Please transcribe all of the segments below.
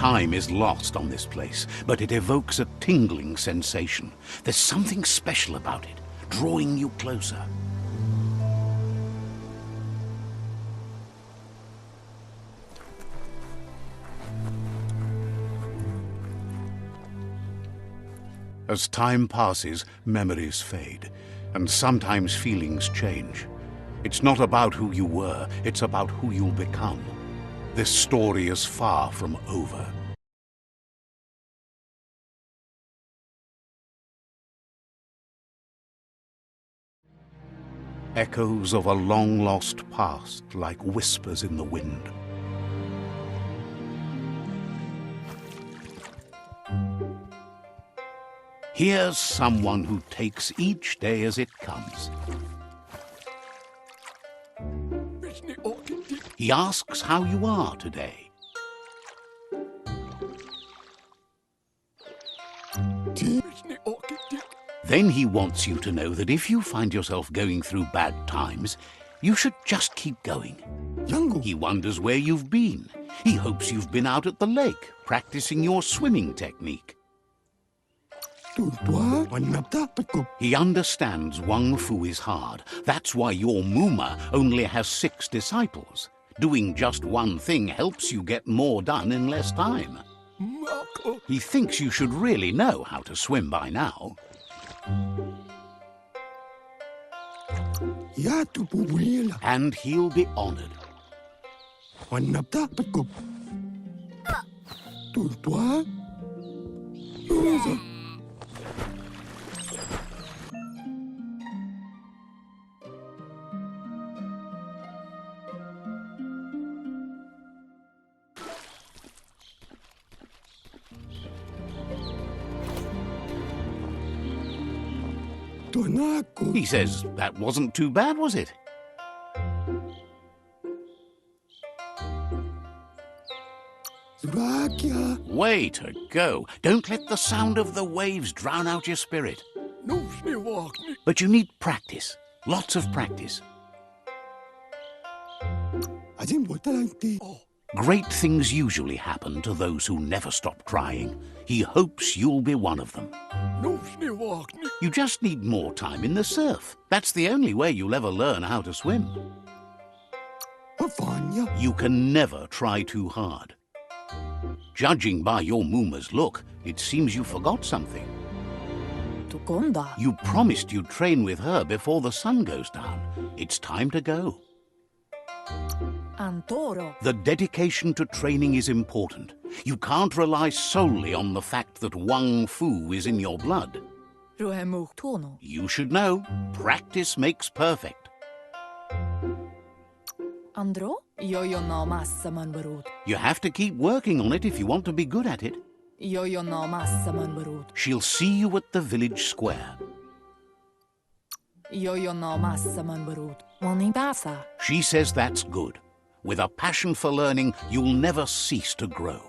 Time is lost on this place, but it evokes a tingling sensation. There's something special about it, drawing you closer. As time passes, memories fade, and sometimes feelings change. It's not about who you were, it's about who you'll become. This story is far from over. Echoes of a long-lost past, like whispers in the wind. Here's someone who takes each day as it comes. He asks how you are today. Then he wants you to know that if you find yourself going through bad times, you should just keep going. He wonders where you've been. He hopes you've been out at the lake, practicing your swimming technique. He understands Wang Fu is hard. That's why your Muma only has 6 disciples. Doing just one thing helps you get more done in less time. He thinks you should really know how to swim by now. And he'll be honored. He says, that wasn't too bad, was it? Way to go. Don't let the sound of the waves drown out your spirit. But you need practice. Lots of practice. Great things usually happen to those who never stop trying. He hopes you'll be one of them. You just need more time in the surf. That's the only way you'll ever learn how to swim. You can never try too hard. Judging by your Muma's look, it seems you forgot something. You promised you'd train with her before the sun goes down. It's time to go. The dedication to training is important. You can't rely solely on the fact that Wang Fu is in your blood. You should know, practice makes perfect. You have to keep working on it if you want to be good at it. She'll see you at the village square. She says that's good. With a passion for learning, you'll never cease to grow.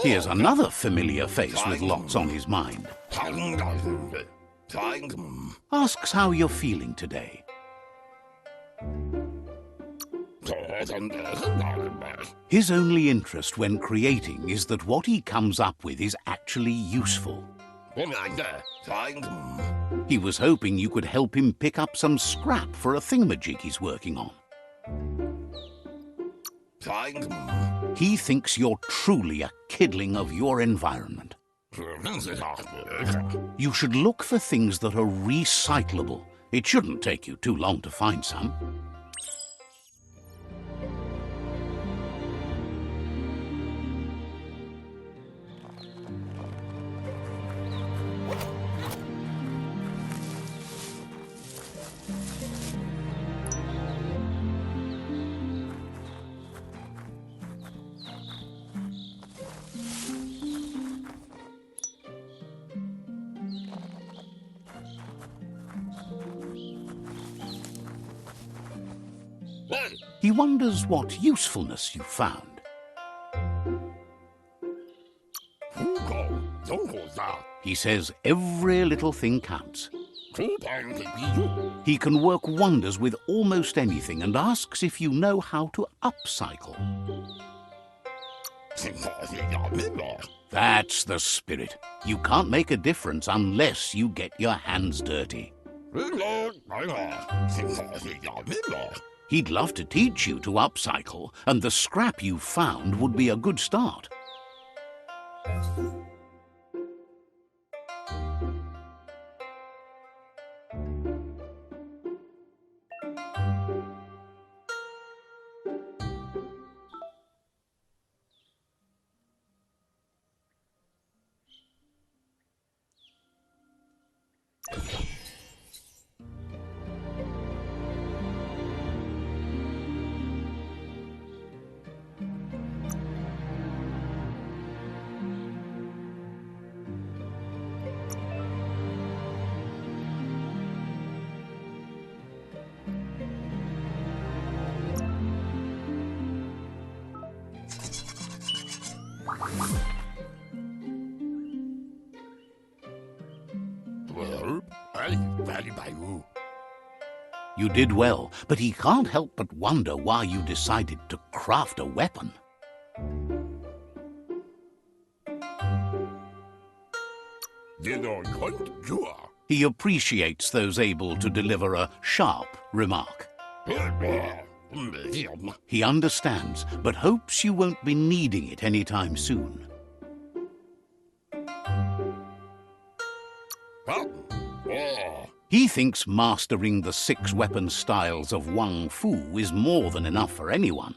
Here's another familiar face with lots on his mind. Asks how you're feeling today. His only interest when creating is that what he comes up with is actually useful. He was hoping you could help him pick up some scrap for a thingamajig he's working on. He thinks you're truly a kidling of your environment. You should look for things that are recyclable. It shouldn't take you too long to find some. He wonders what usefulness you found. He says every little thing counts. He can work wonders with almost anything and asks if you know how to upcycle. That's the spirit. You can't make a difference unless you get your hands dirty. He'd love to teach you to upcycle, and the scrap you found would be a good start. You did well, but he can't help but wonder why you decided to craft a weapon. He appreciates those able to deliver a sharp remark. He understands, but hopes you won't be needing it anytime soon. He thinks mastering the 6 weapon styles of Wang Fu is more than enough for anyone.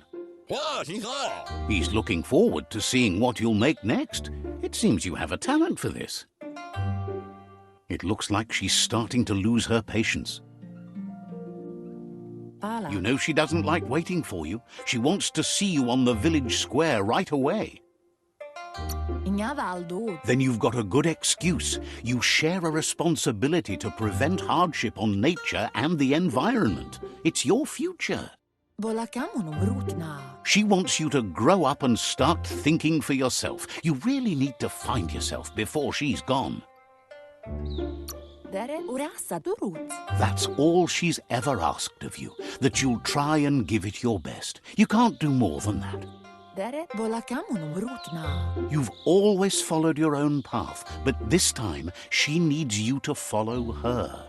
He's looking forward to seeing what you'll make next. It seems you have a talent for this. It looks like she's starting to lose her patience. You know she doesn't like waiting for you. She wants to see you on the village square right away. Then you've got a good excuse. You share a responsibility to prevent hardship on nature and the environment. It's your future. She wants you to grow up and start thinking for yourself. You really need to find yourself before she's gone. That's all she's ever asked of you, that you'll try and give it your best. You can't do more than that. You've always followed your own path, but this time she needs you to follow her.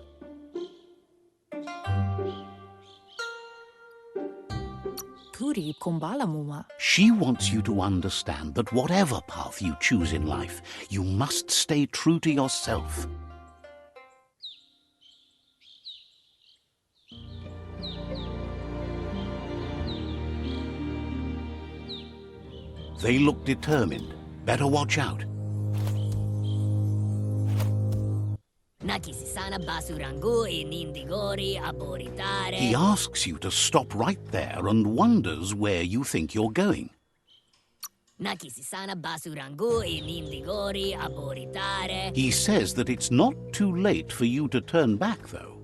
She wants you to understand that whatever path you choose in life, you must stay true to yourself. They look determined. Better watch out. He asks you to stop right there and wonders where you think you're going. He says that it's not too late for you to turn back, though.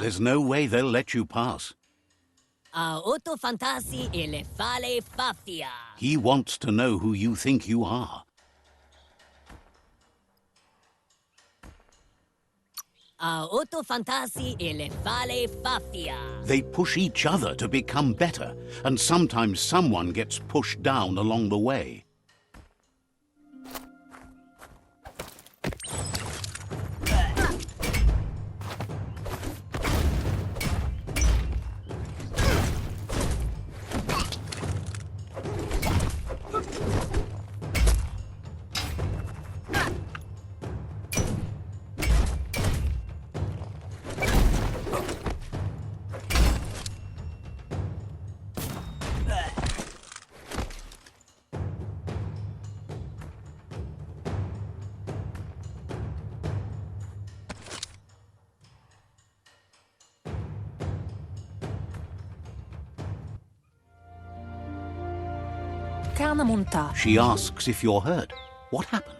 There's no way they'll let you pass. He wants to know who you think you are. They push each other to become better, and sometimes someone gets pushed down along the way. She asks if you're hurt. What happened?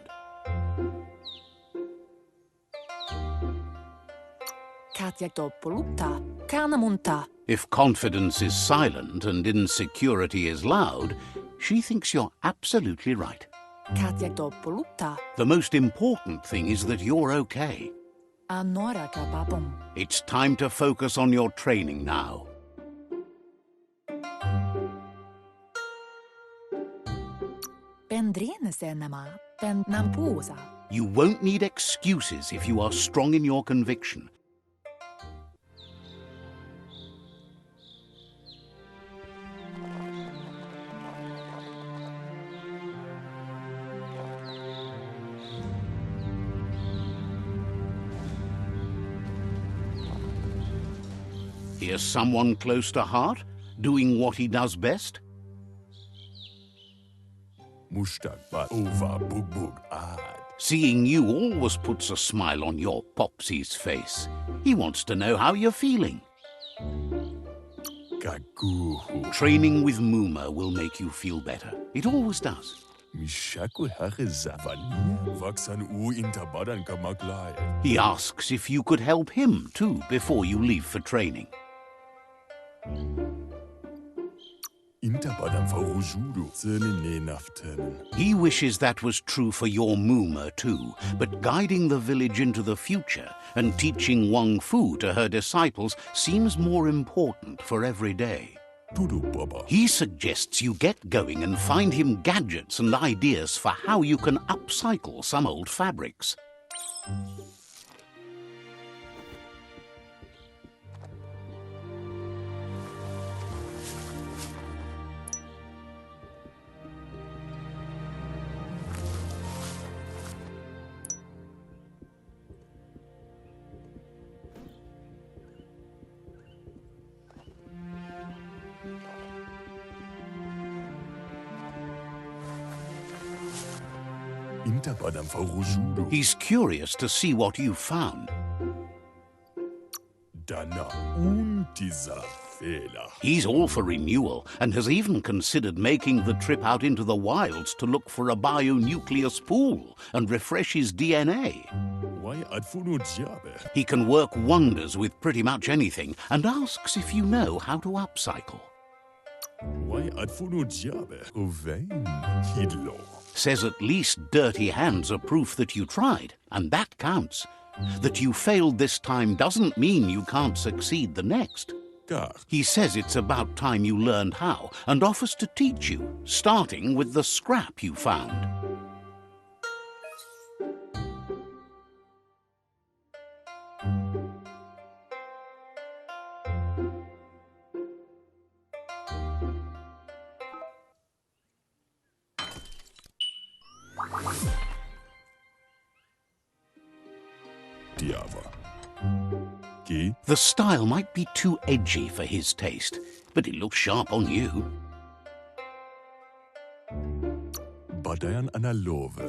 If confidence is silent and insecurity is loud, she thinks you're absolutely right. The most important thing is that you're okay. Nordic papum. It's time to focus on your training now. Pendrinese nämä, pen nampuusa. You won't need excuses if you are strong in your conviction. Here's someone close to heart, doing what he does best. Seeing you always puts a smile on your Popsy's face. He wants to know how you're feeling. Training with Muma will make you feel better. It always does. He asks if you could help him too before you leave for training. He wishes that was true for your Muma too, but guiding the village into the future and teaching Wang Fu to her disciples seems more important for every day. He suggests you get going and find him gadgets and ideas for how you can upcycle some old fabrics. He's curious to see what you've found. He's all for renewal and has even considered making the trip out into the wilds to look for a bionucleus pool and refresh his DNA. He can work wonders with pretty much anything and asks if you know how to upcycle. Says at least dirty hands are proof that you tried, and that counts. That you failed this time doesn't mean you can't succeed the next. He says it's about time you learned how and offers to teach you, starting with the scrap you found. The style might be too edgy for his taste, but it looks sharp on you.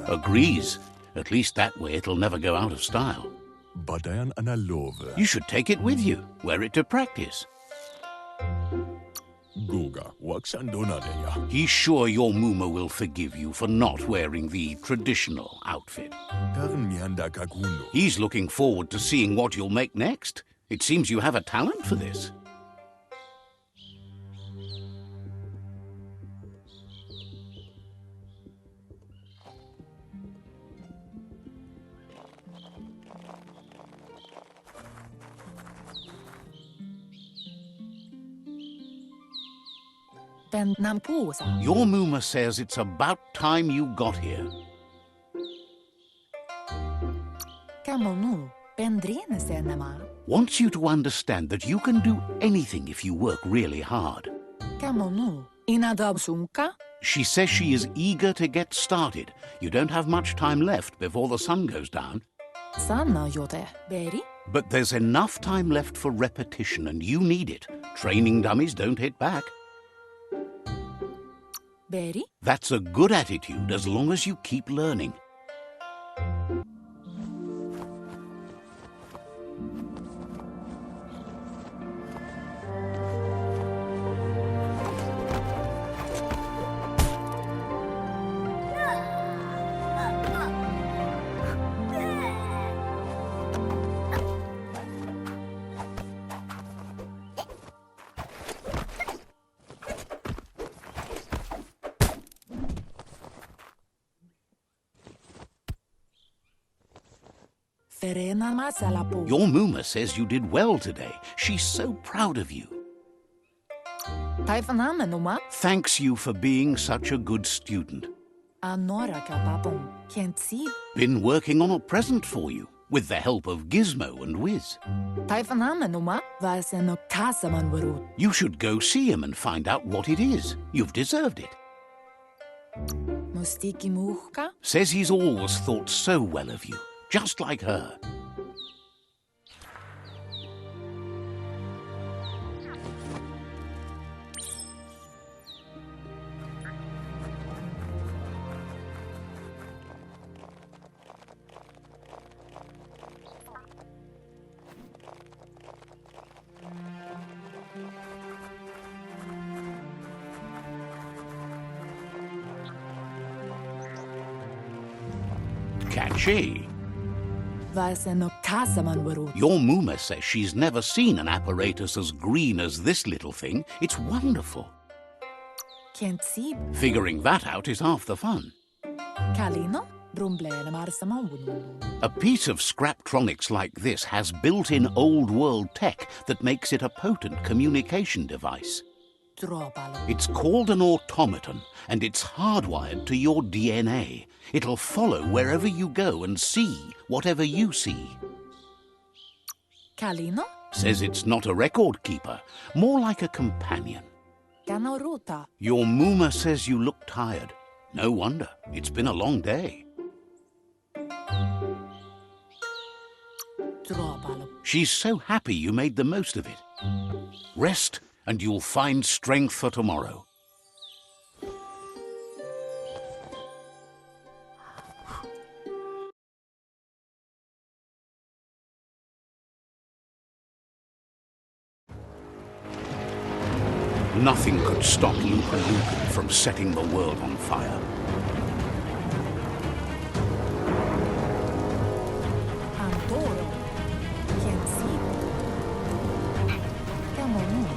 Agrees. At least that way it'll never go out of style. You should take it with you, wear it to practice. He's sure your Muma will forgive you for not wearing the traditional outfit. He's looking forward to seeing what you'll make next. It seems you have a talent for this. Your Muma says it's about time you got here. Wants you to understand that you can do anything if you work really hard. She says she is eager to get started. You don't have much time left before the sun goes down. But there's enough time left for repetition, and you need it. Training dummies don't hit back. That's a good attitude as long as you keep learning. Ferena masalapu. Your Mooma says you did well today. She's so proud of you. Taifanamenuma. Thanks you for being such a good student. Nordic papum. Can't see. Been working on a present for you, with the help of Gizmo and Wiz. Taifanamenuma. Vaseno kasaman varut. You should go see him and find out what it is. You've deserved it. Mustiki muhka. Says he's always thought so well of you, just like her. Catchy. Vaseno kasaman varut. Your Mooma says she's never seen an apparatus as green as this little thing. It's wonderful. Can't see. Figuring that out is half the fun. Kalino. Brumblele marsamavunu. A piece of Scraptronics like this has built-in old-world tech that makes it a potent communication device. Dropalu. It's called an automaton, and it's hardwired to your DNA. It'll follow wherever you go and see whatever you see. Kalino. Says it's not a record keeper, more like a companion. Kanoruta. Your Mooma says you look tired. No wonder. It's been a long day. Dropalu. She's so happy you made the most of it. Rest, and you'll find strength for tomorrow. Nothing could stop Lupa-Lupin from setting the world on fire. Antoro. Can't see. Come on.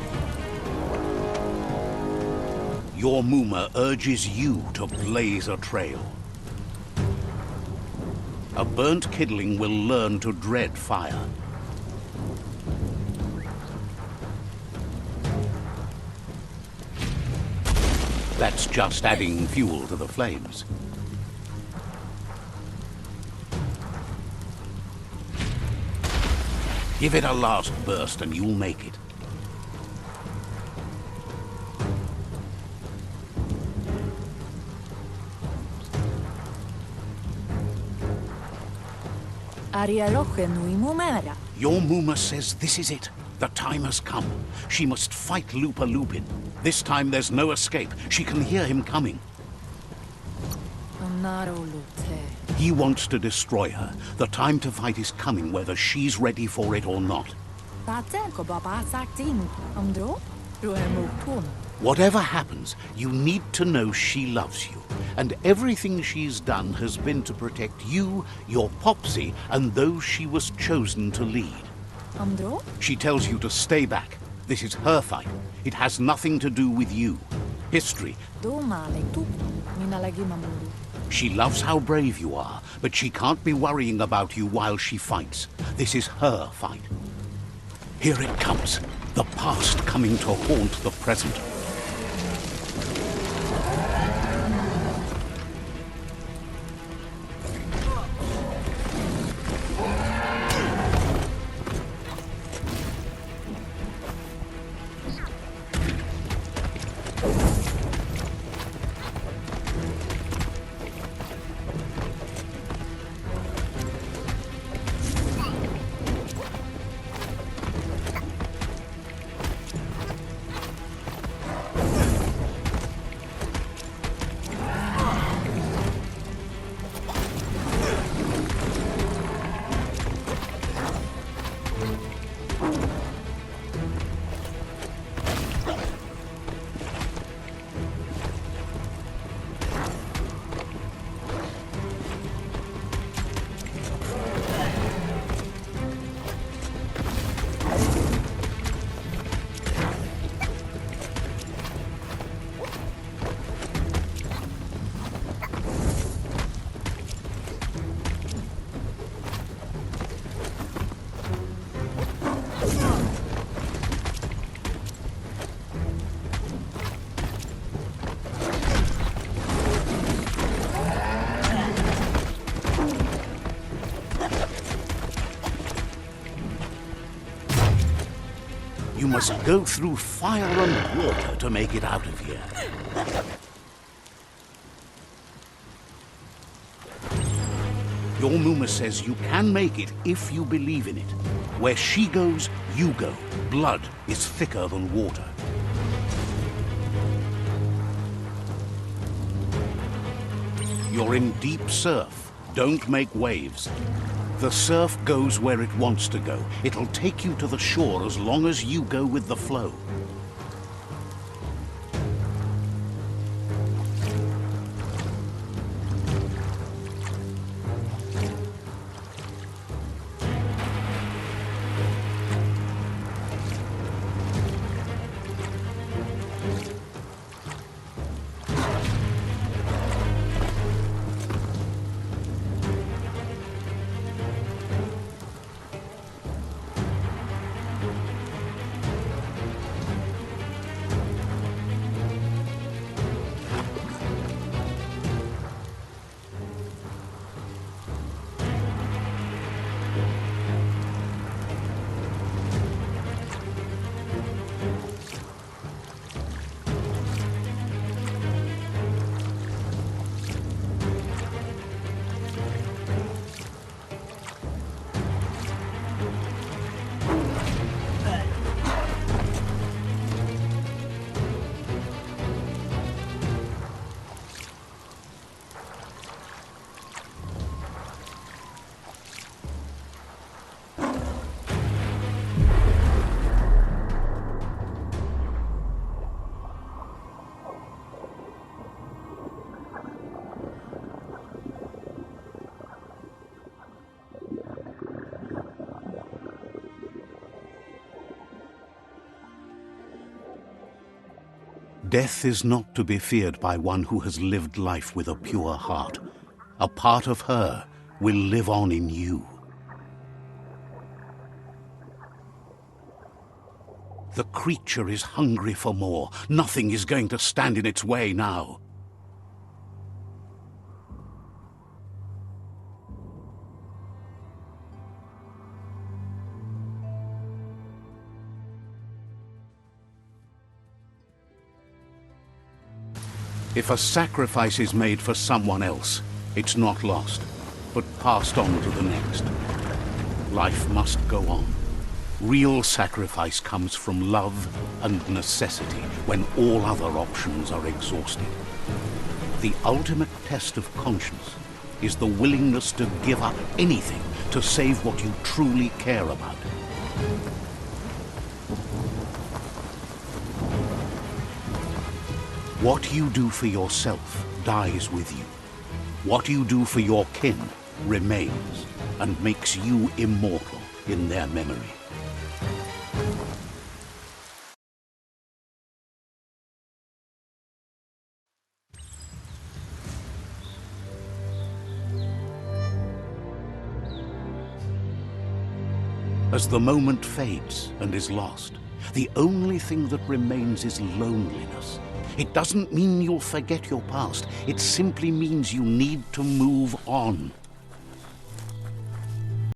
Your Mooma urges you to blaze a trail. A burnt kidling will learn to dread fire. That's just adding fuel to the flames. Give it a last burst and you'll make it. Arialoche nui mumera. Your Mooma says this is it. The time has come. She must fight Lupa-Lupin. This time there's no escape. She can hear him coming. Onaro lute. He wants to destroy her. The time to fight is coming, whether she's ready for it or not. Tatsenko baba saktin. Andro. Ruemuktum. Whatever happens, you need to know she loves you. And everything she's done has been to protect you, your Popsy, and those she was chosen to lead. Andro. She tells you to stay back. This is her fight. It has nothing to do with you. History. Domale tu. Minalagi mamuru. She loves how brave you are, but she can't be worrying about you while she fights. This is her fight. Here it comes. The past coming to haunt the present. You must go through fire and water to make it out of here. Your Muma says you can make it if you believe in it. Where she goes, you go. Blood is thicker than water. You're in deep surf. Don't make waves. The surf goes where it wants to go. It'll take you to the shore as long as you go with the flow. Death is not to be feared by one who has lived life with a pure heart. A part of her will live on in you. The creature is hungry for more. Nothing is going to stand in its way now. If a sacrifice is made for someone else, it's not lost, but passed on to the next. Life must go on. Real sacrifice comes from love and necessity when all other options are exhausted. The ultimate test of conscience is the willingness to give up anything to save what you truly care about. What you do for yourself dies with you. What you do for your kin remains and makes you immortal in their memory. As the moment fades and is lost, the only thing that remains is loneliness. It doesn't mean you'll forget your past. It simply means you need to move on.